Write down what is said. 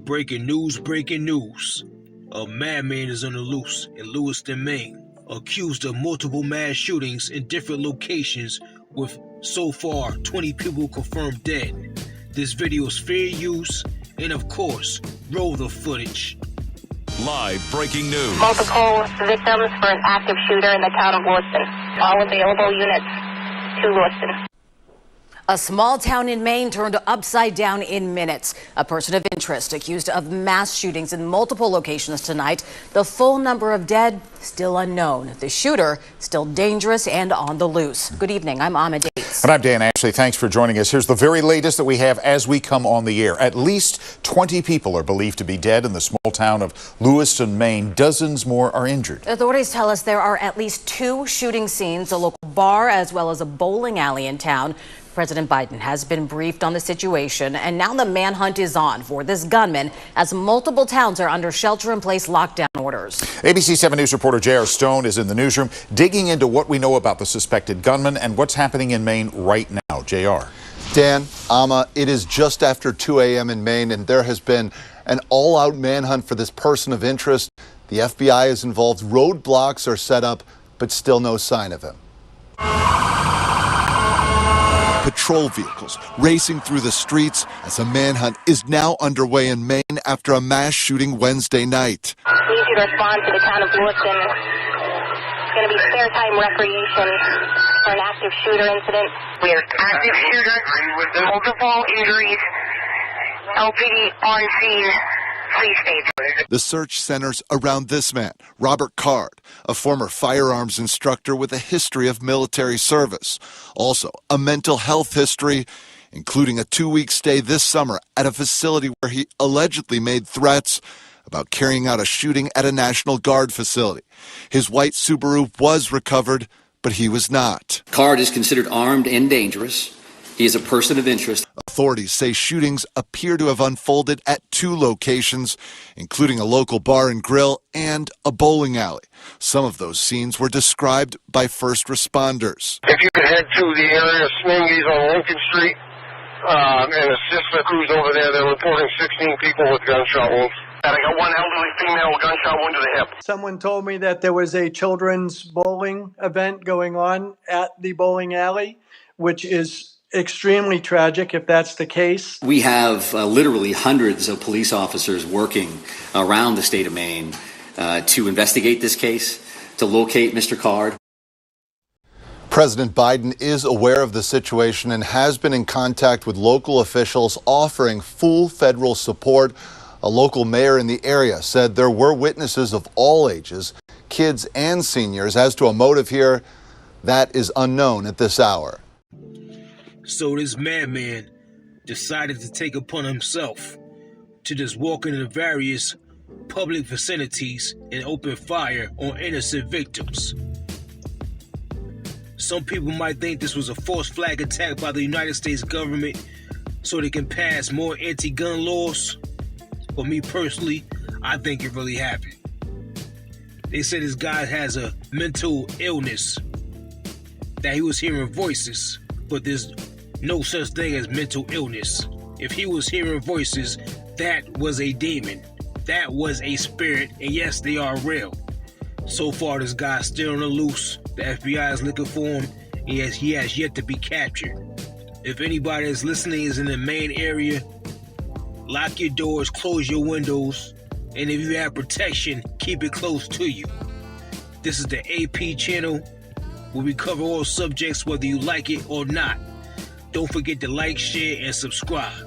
Breaking news. A madman is on the loose in Lewiston, Maine, accused of multiple mass shootings in different locations with so far 20 people confirmed dead. This video is fair use and of course, roll the footage. Live breaking news. Multiple victims for an active shooter in the town of Lewiston. All available units to Lewiston. A small town in Maine turned upside down in minutes. A person of interest accused of mass shootings in multiple locations tonight. The full number of dead still unknown. The shooter still dangerous and on the loose. Good evening. I'm Ahmed Dates. And I'm Dan Ashley. Thanks for joining us. Here's the very latest that we have as we come on the air. At least 20 people are believed to be dead in the small town of Lewiston, Maine. Dozens more are injured. Authorities tell us there are at least 2 shooting scenes, a local bar as well as a bowling alley in town. President Biden has been briefed on the situation, and now the manhunt is on for this gunman as multiple towns are under shelter-in-place lockdown orders. ABC 7 News reporter J.R. Stone is in the newsroom digging into what we know about the suspected gunman and what's happening in Maine right now. J.R. Dan, Amma, it is just after 2 a.m. in Maine, and there has been an all-out manhunt for this person of interest. The FBI is involved. Roadblocks are set up, but still no sign of him. Patrol vehicles racing through the streets as a manhunt is now underway in Maine after a mass shooting Wednesday night. We need you to respond to the town of Lewiston. It's going to be spare time recreation for an active shooter incident. We have active shooter with multiple injuries. LPD on scene. Please stay. The search centers around this man, Robert Card, a former firearms instructor with a history of military service. Also, a mental health history, including a 2-week stay this summer at a facility where he allegedly made threats about carrying out a shooting at a National Guard facility. His white Subaru was recovered, but he was not. Card is considered armed and dangerous. He is a person of interest. Authorities say shootings appear to have unfolded at 2 locations, including a local bar and grill and a bowling alley. Some of those scenes were described by first responders. If you could head to the area of Smingy's on Lincoln Street and assist the crews over there, they're reporting 16 people with gunshot wounds. And I got one elderly female with gunshot wound to the hip. Someone told me that there was a children's bowling event going on at the bowling alley, which is extremely tragic if that's the case. We have literally hundreds of police officers working around the state of Maine to investigate this case, to locate Mr. Card. President Biden is aware of the situation and has been in contact with local officials offering full federal support. A local mayor in the area said there were witnesses of all ages, kids and seniors. As to a motive here, that is unknown at this hour. So this madman decided to take upon himself to just walk into various public vicinities and open fire on innocent victims. Some people might think this was a false flag attack by the United States government so they can pass more anti-gun laws. But me personally, I think it really happened. They said this guy has a mental illness, that he was hearing voices, but there's no such thing as mental illness. If he was hearing voices, that was a demon. That was a spirit, and yes, they are real. So far, this guy's still on the loose. The FBI is looking for him, and he has yet to be captured. If anybody that's listening is in the Maine area, lock your doors, close your windows, and if you have protection, keep it close to you. This is the AP channel, where we cover all subjects whether you like it or not. Don't forget to like, share, and subscribe.